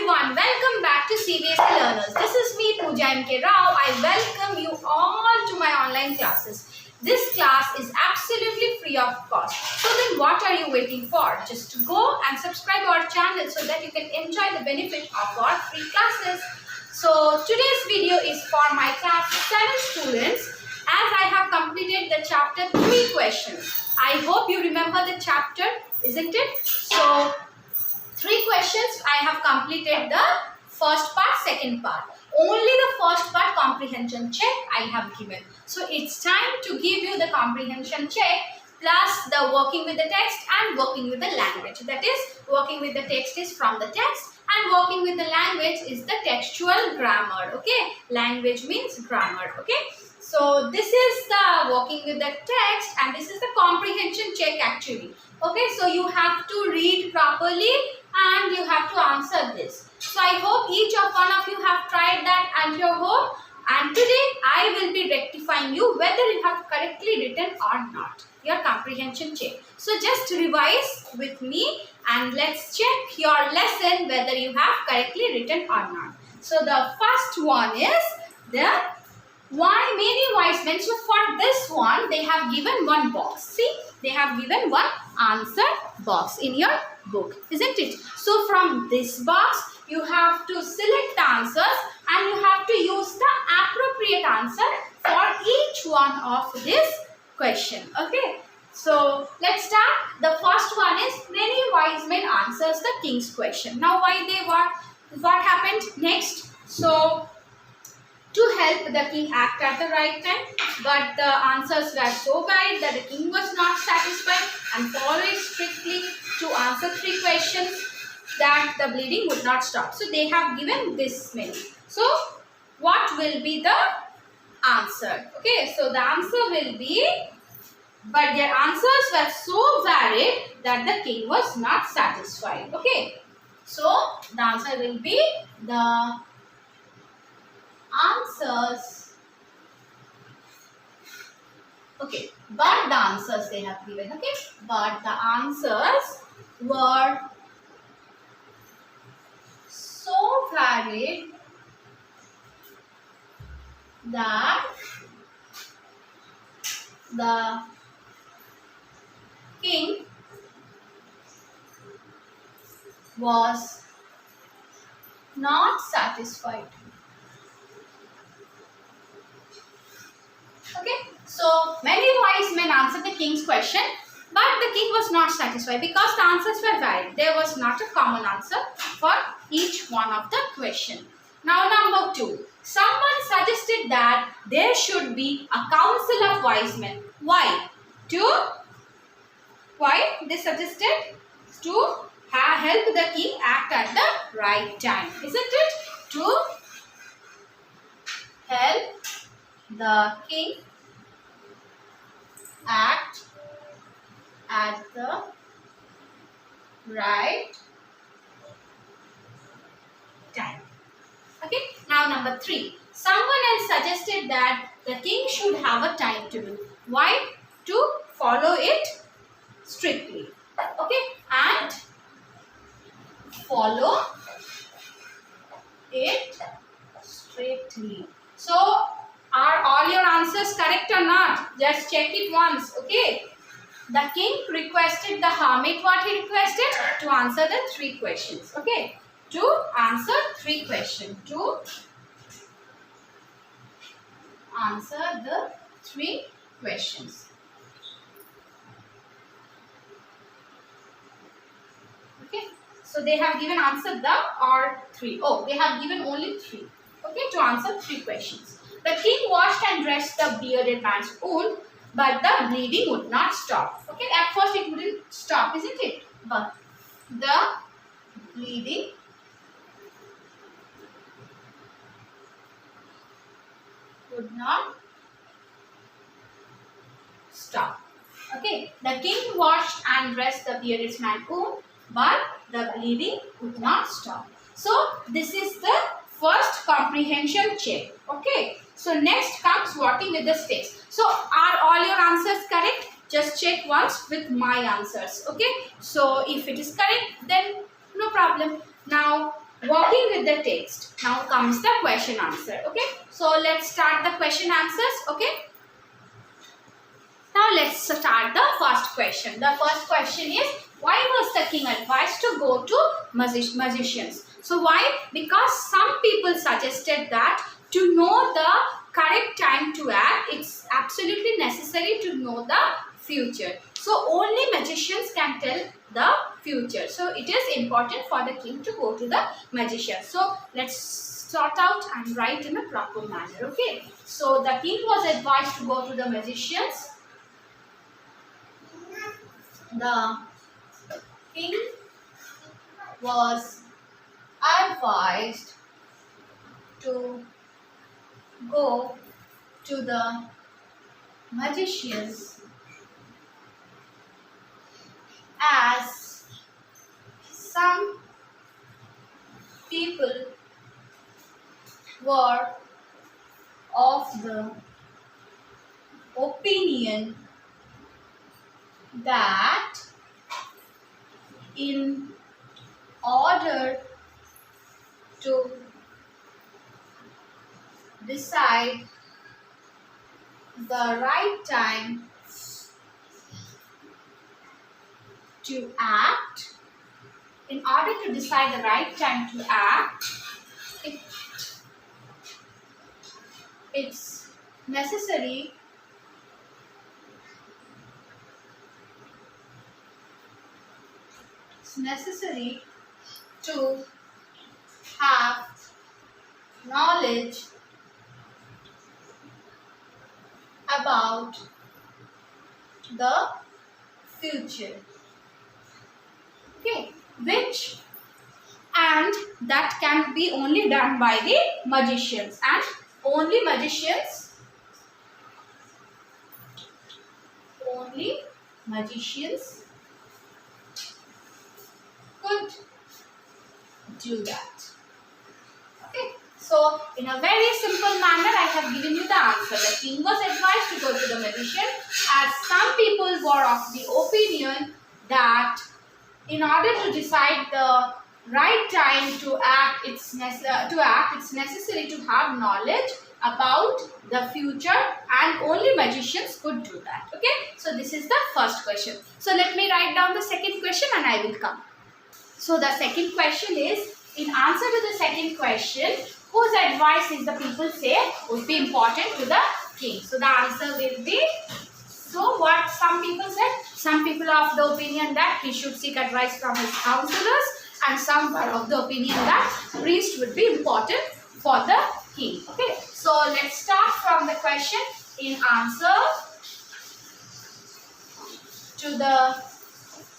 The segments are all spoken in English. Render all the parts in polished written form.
everyone, welcome back to CBSE Learners. This is me Pooja M.K. Rao. I welcome you all to my online classes. This class is absolutely free of cost. So then what are you waiting for? Just go and subscribe to our channel so that you can enjoy the benefit of our free classes. So today's video is for my class 7 students as I have completed the chapter 3 questions. I hope you remember the chapter, isn't it? So 3 questions I have completed the first part, second part. Only the first part comprehension check I have given. So it's time to give you the comprehension check plus the working with the text and working with the language. That is, working with the text is from the text and working with the language is the textual grammar. Okay, language means grammar. Okay, so this is the working with the text and this is the comprehension check actually. Okay, so you have to read properly and you have to answer this. So I hope each one of you have tried that at your home, and today I will be rectifying you whether you have correctly written or not, your comprehension check. So just revise with me and let's check your lesson whether you have correctly written or not. So the first one is the why many wise men. So for this one they have given one box. See, they have given one answer box in your book, isn't it? So from this box you have to select the answers and you have to use the appropriate answer for each one of this question. Okay, so let's start. The first one is many wise men answers the king's question. Now why they what happened next? So to help the king act at the right time, but the answers were so varied that the king was not satisfied and followed strictly to answer 3 questions that the bleeding would not stop. So they have given this many. So what will be the answer? Okay, so the answer will be, but their answers were so varied that the king was not satisfied. Okay, so the answer will be the answers. Okay, but the answers they have given. Okay, but the answers were so varied that the king was not satisfied. Okay, so many wise men answered the king's question, but the king was not satisfied because the answers were varied. There was not a common answer for each one of the question. Now number 2. Someone suggested that there should be a council of wise men. Why? Why they suggested? To help the king act at the right time. Isn't it? To help the king act at the right time. Okay, now number 3. Someone else suggested that the king should have a timetable. Why? To follow it strictly. Okay, and follow it strictly. So are all your answers correct or not? Just check it once. Okay, the king requested the hermit. What he requested? To answer the 3 questions. Okay, to answer 3 questions. To answer the 3 questions. Okay, so they have given answer the or 3. Oh, they have given only 3. Okay, to answer 3 questions. The king washed and dressed the bearded man's wound, but the bleeding would not stop. Okay, at first it wouldn't stop, isn't it? But the bleeding would not stop. Okay, the king washed and dressed the bearded man's wound, but the bleeding would not stop. So this is the first comprehension check. Okay, so next comes working with the text. So are all your answers correct? Just check once with my answers. Okay, so if it is correct then no problem. Now Working with the text. Now comes the question answer. Okay. So let's start the question answers. Okay. Now let's start the first question. The first question is, why was the king advised to go to magicians? So why? Because some people suggested that to know the correct time to act, it's absolutely necessary to know the future. So only magicians can tell the future. So it is important for the king to go to the magician. So let's sort out and write in a proper manner. Okay. So the king was advised to go to the magicians. The king was advised to go to the magicians as some people were of the opinion that in order to decide the right time to act, in order to decide the right time to act, it's necessary to have knowledge about the future. Okay, which and that can be only done by the magicians, and only magicians could do that. Okay, so in a very simple manner I have given you the answer. The king was advised to go to the magician as some people were of the opinion that in order to decide the right time to act, it's necessary to have knowledge about the future, and only magicians could do that. Okay, so this is the first question. So let me write down the second question and I will come. So the second question is, in answer to the second question, whose advice is the people say would be important to the king? So the answer will be, so what some people said, some people are of the opinion that he should seek advice from his counselors, and some are of the opinion that priest would be important for the king. Okay, so let's start from the question. In answer to the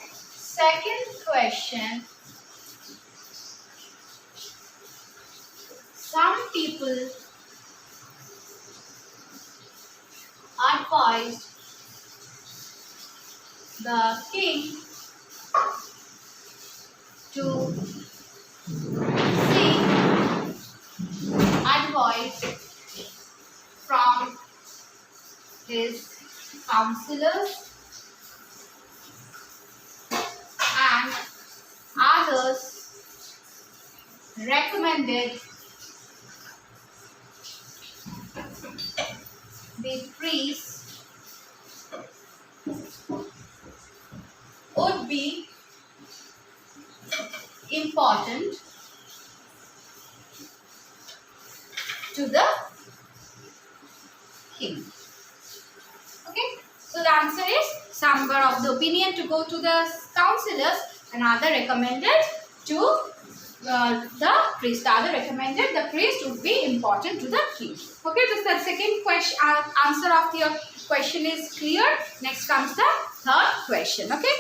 second question, some people advised the king to seek advice from his counselors, and others recommended the priest would be important to the king. Okay, so the answer is, some were of the opinion to go to the counselors, and other recommended to the priest. The other recommended the priest would be important to the king. Okay, this the second question. Answer of your question is clear. Next comes the third question. Okay,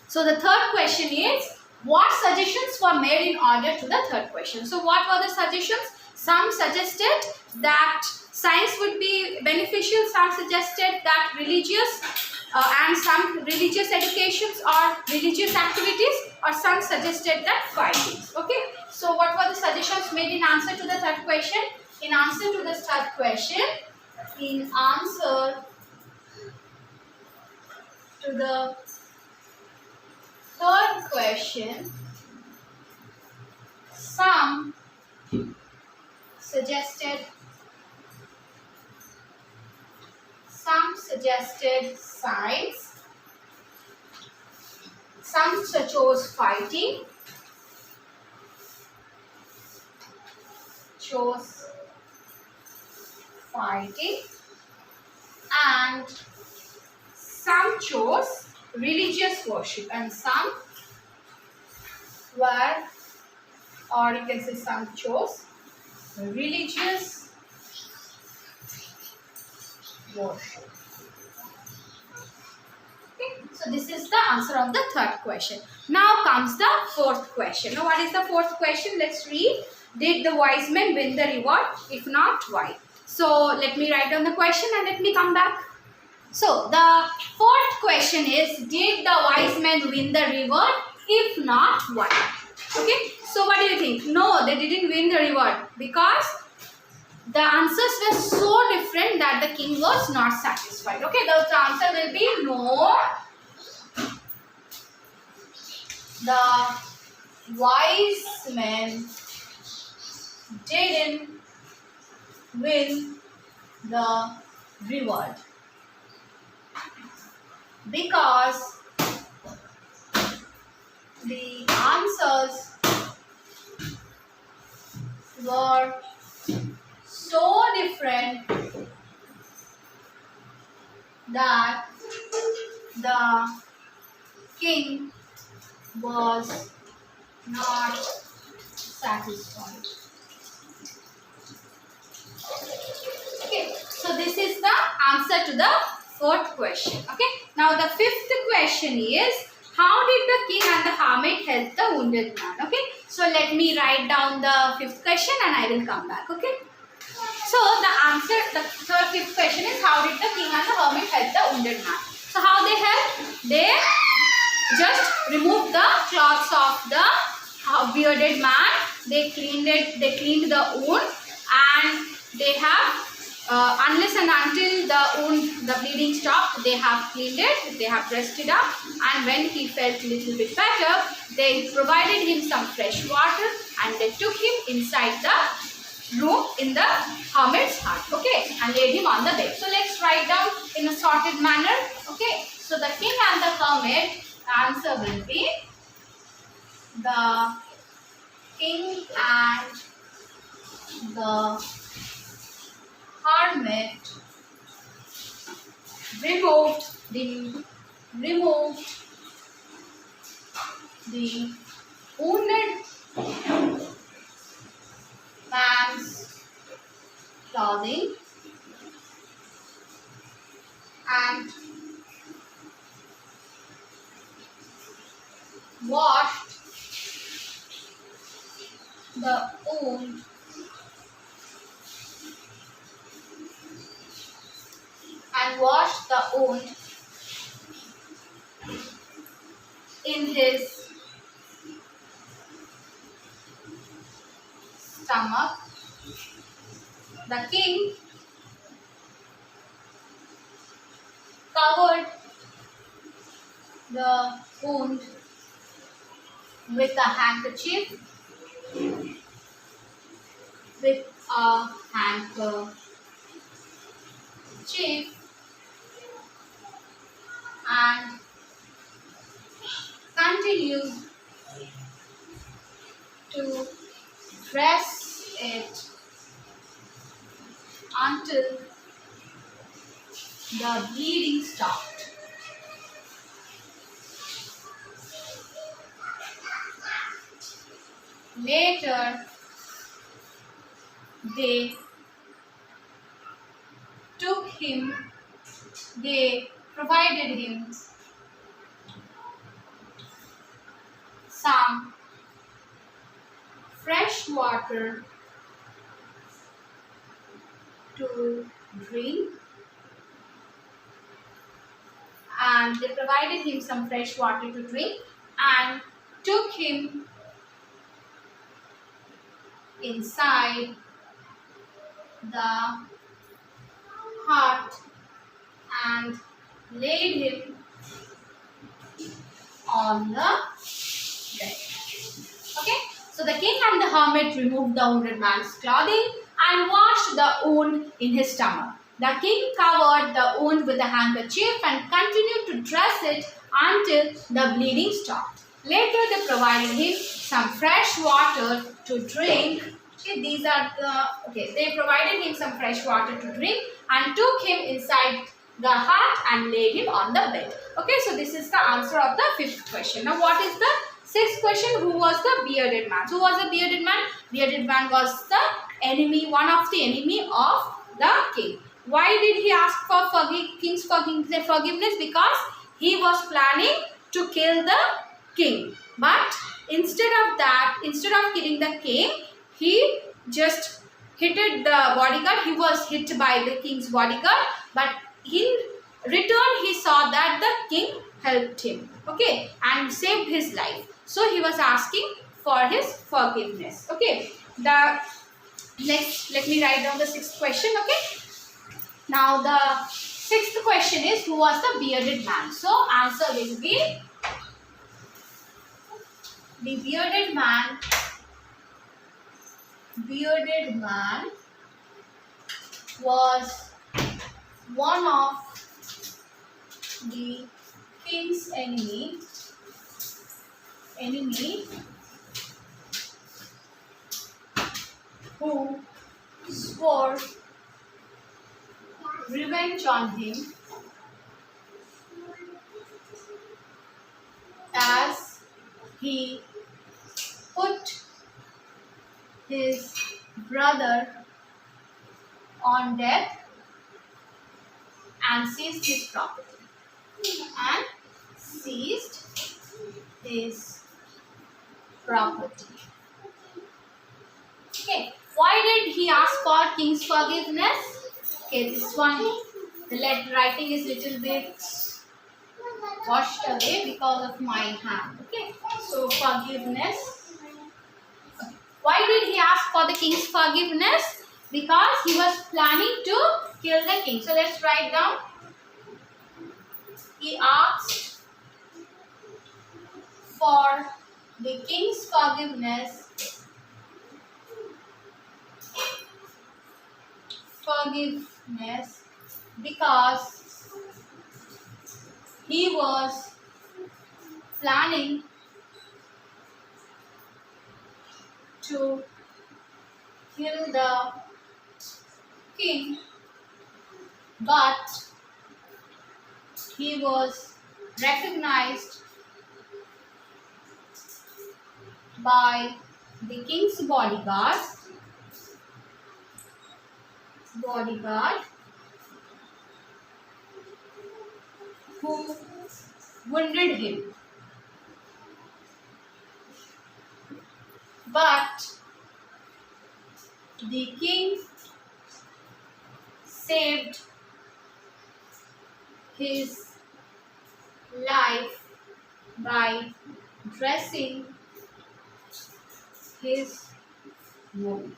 so the third question is, what suggestions were made in order to the third question? So what were the suggestions? Some suggested that science would be beneficial, some suggested that religious and some religious educations or religious activities, or some suggested that findings. Okay, so what were the suggestions made in answer to the third question? In answer to the third question, in answer to the third question, some some suggested signs. Some chose fighting, and some chose religious worship, and some were, or you can say some chose religious worship. Okay, so this is the answer of the third question. Now comes the fourth question. Now what is the fourth question? Let's read. Did the wise men win the reward? If not, why? So let me write down the question and let me come back. So the fourth question is, did the wise men win the reward? If not, why? Okay, so what do you think? No, they didn't win the reward because the answers were so different that the king was not satisfied. Okay, the answer will be no. The wise men didn't win the reward because the answers were so different that the king was not satisfied. Okay, so this is the answer to the fourth question. Okay, now the fifth question is, how did the king and the hermit help the wounded man? Okay, so let me write down the fifth question and I will come back. Okay, so the answer, the fifth question is, how did the king and the hermit help the wounded man? So how they helped? They just removed the cloths of the bearded man. They cleaned it. They cleaned the wound, and they have unless and until the wound, the bleeding stopped, they have cleaned it. They have dressed it up, and when he felt a little bit better, they provided him some fresh water, and they took him inside the room in the hermit's hut. Okay, and laid him on the bed. So let's write down in a sorted manner. Okay, so the king and the hermit, answer will be the king and the hermit removed the wounded man's clothing and washed the wound in his stomach. The king covered the wound with a handkerchief, and continued to press it until the bleeding stopped. Later, they provided him some fresh water to drink, and they provided him some fresh water to drink and took him inside the hut and laid him on the bed. Okay, So the king and the hermit removed the wounded man's clothing and washed the wound in his stomach. The king covered the wound with a handkerchief and continued to dress it until the bleeding stopped. Later they provided him some fresh water to drink. Okay, they provided him some fresh water to drink and took him inside the hut and laid him on the bed. Okay, so this is the answer of the fifth question. Now what is the sixth question? Who was the bearded man? Who was the bearded man? Bearded man was the enemy, one of the enemy of the king. Why did he ask for king's forgiveness? Because he was planning to kill the king. But instead of killing the king, he just hit the bodyguard. He was hit by the king's bodyguard, but in return he saw that the king helped him, okay, and saved his life. So he was asking for his forgiveness. Okay, the next, let me write down the sixth question. Okay, now the sixth question is, who was the bearded man? So answer will be, the bearded man was one of the king's enemy who swore revenge on him as he put his brother on death and seized his property. Okay, why did he ask for king's forgiveness? Okay, this one, the writing is little bit washed away because of my hand. Okay, so forgiveness. Why did he ask for the king's forgiveness? Because he was planning to kill the king. So let's write down. He asked for the king's forgiveness because he was planning to kill the king, but he was recognized by the king's bodyguard who wounded him. But the king saved his life by dressing his wound.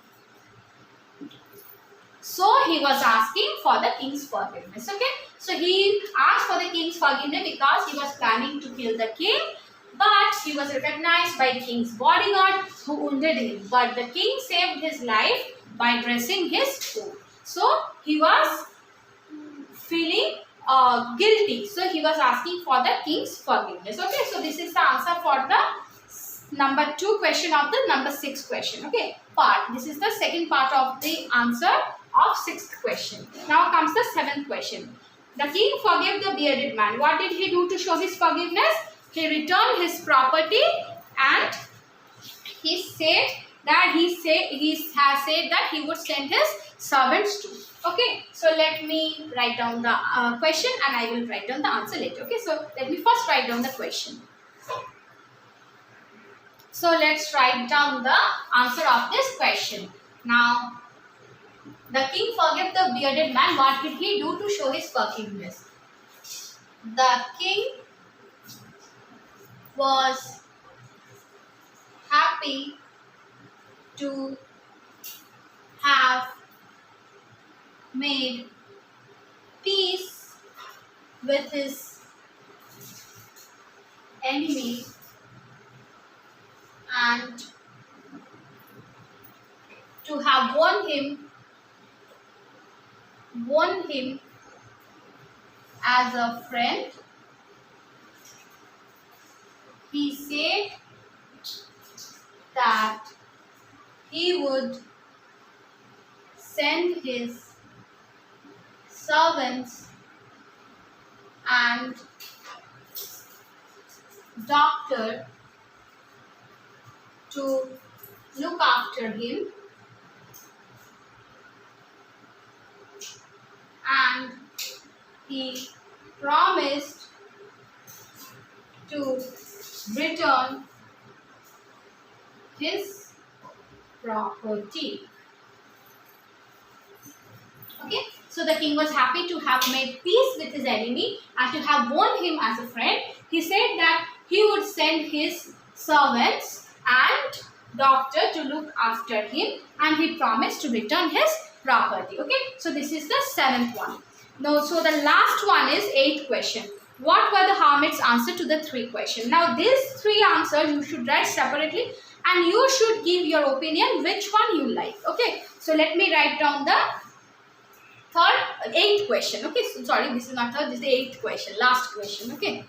So he was asking for the king's forgiveness. Okay, so he asked for the king's forgiveness because he was planning to kill the king, but he was recognized by the king's bodyguard who wounded him. But the king saved his life by dressing his wound. So he was feeling guilty. So he was asking for the king's forgiveness. Okay, so this is the answer for the number 2 question of the number 6 question. Okay, part. This is the second part of the answer of 6th question. Now comes the 7th question. The king forgave the bearded man. What did he do to show his forgiveness? He returned his property and he said that he has said that he would send his servants too. Okay, so let me write down the question and I will write down the answer later. Okay, so let me first write down the question. So let's write down the answer of this question. Now, the king forgave the bearded man. What did he do to show his forgiveness? The king was happy to have made peace with his enemy and to have won him as a friend. He said that he would send his servants and doctor to look after him, and he promised to return his property. Okay, so the king was happy to have made peace with his enemy and to have won him as a friend. He said that he would send his servants and doctor to look after him, and he promised to return his property. Okay, so this is the 7th one. Now, so the last one is 8th question. What were the hermit's answer to the 3 questions? Now, these 3 answers you should write separately, and you should give your opinion which one you like. Okay, so let me write down the 8th question. Okay, so sorry, this is not third, this is the 8th question, last question. Okay,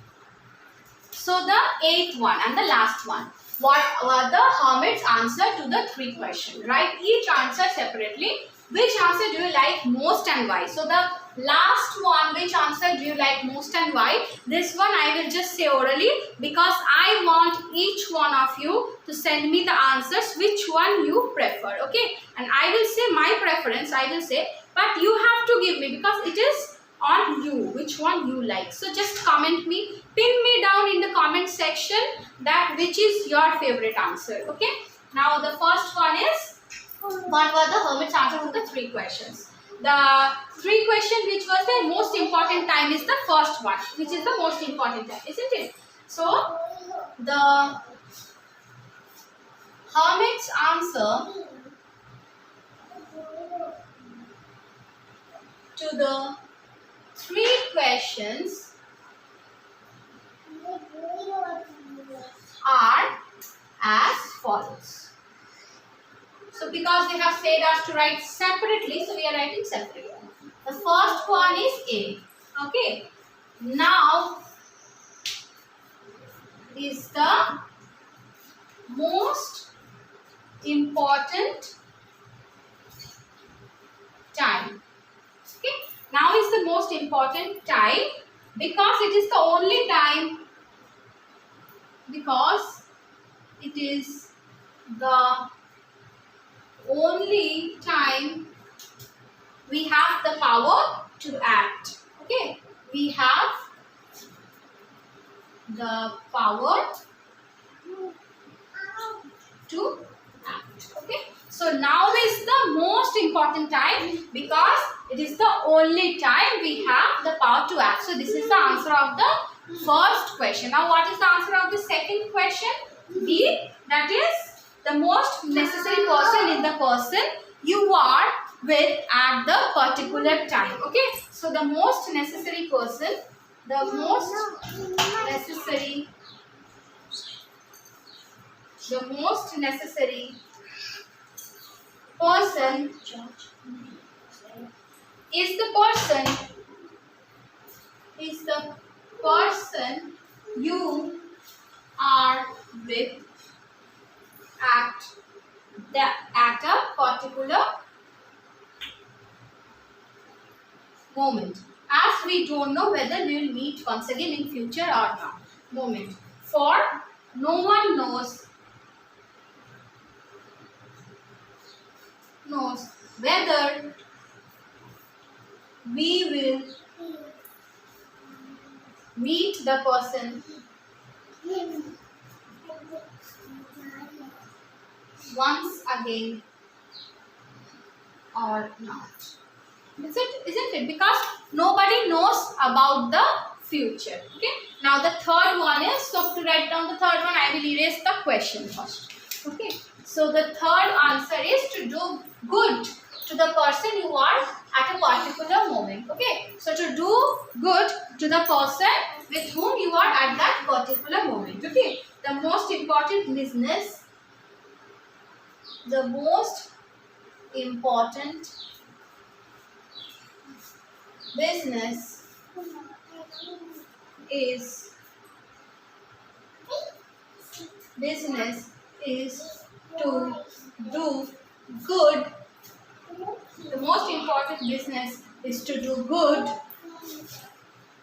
so the 8th one and the last one. What were the hermit's answer to the 3 questions? Write each answer separately. Which answer do you like most and why? So the last one, which answer do you like most and why? This one I will just say orally, because I want each one of you to send me the answers which one you prefer. Okay, and I will say my preference, I will say, but you have to give me, because it is on you which one you like. So just comment me, pin me down in the comment section that which is your favorite answer. Okay, now the first one is, what were the hermit's answer to the 3 questions? The 3 questions which was the most important time is the first one, which is the most important time, isn't it? So the hermit's answer to the 3 questions are as follows. So because they have said us to write separately, so we are writing separately. The first one is A. Okay. Now is the most important time. Okay. Now is the most important time because it is the only time, because it is the only time we have the power to act. Okay, we have the power to act. Okay, so now is the most important time because it is the only time we have the power to act. So this is the answer of the first question. Now what is the answer of the second question? B, that is the most necessary person is the person you are with at the particular time. Okay, so the most necessary person, the most necessary person is the person you are with at a particular moment, as we don't know whether we will meet once again in future or not. Moment. For no one knows whether we will meet the person once again or not. Isn't it? Because nobody knows about the future. Okay. Now the third one is, so to write down the third one, I will erase the question first. Okay. So the third answer is to do good to the person you are at a particular moment. Okay. So to do good to the person with whom you are at that particular moment. Okay. The most important business, the most important business is to do good. The most important business is to do good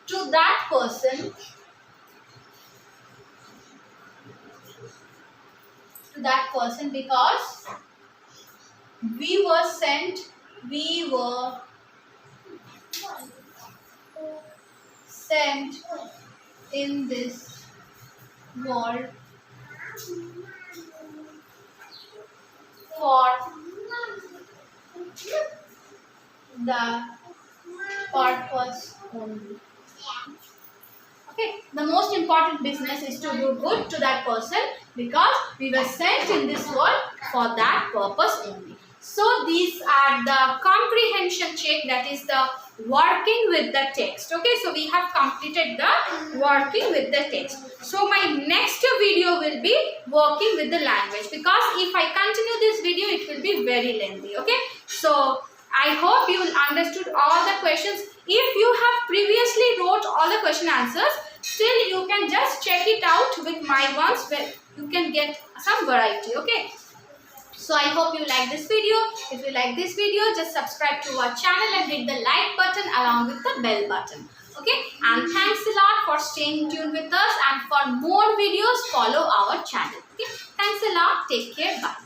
to that person, because we were sent in this world for the purpose only. Okay, the most important business is to do good to that person because we were sent in this world for that purpose only. So these are the comprehension check, that is the working with the text. Okay, so we have completed the working with the text. So my next video will be working with the language, because if I continue this video it will be very lengthy. Okay, so I hope you will understood all the questions. If you have previously wrote all the question answers, still you can just check it out with my ones where you can get some variety. Okay. So I hope you like this video. If you like this video, just subscribe to our channel and hit the like button along with the bell button. Okay. And thanks a lot for staying tuned with us, and for more videos follow our channel. Okay. Thanks a lot. Take care. Bye.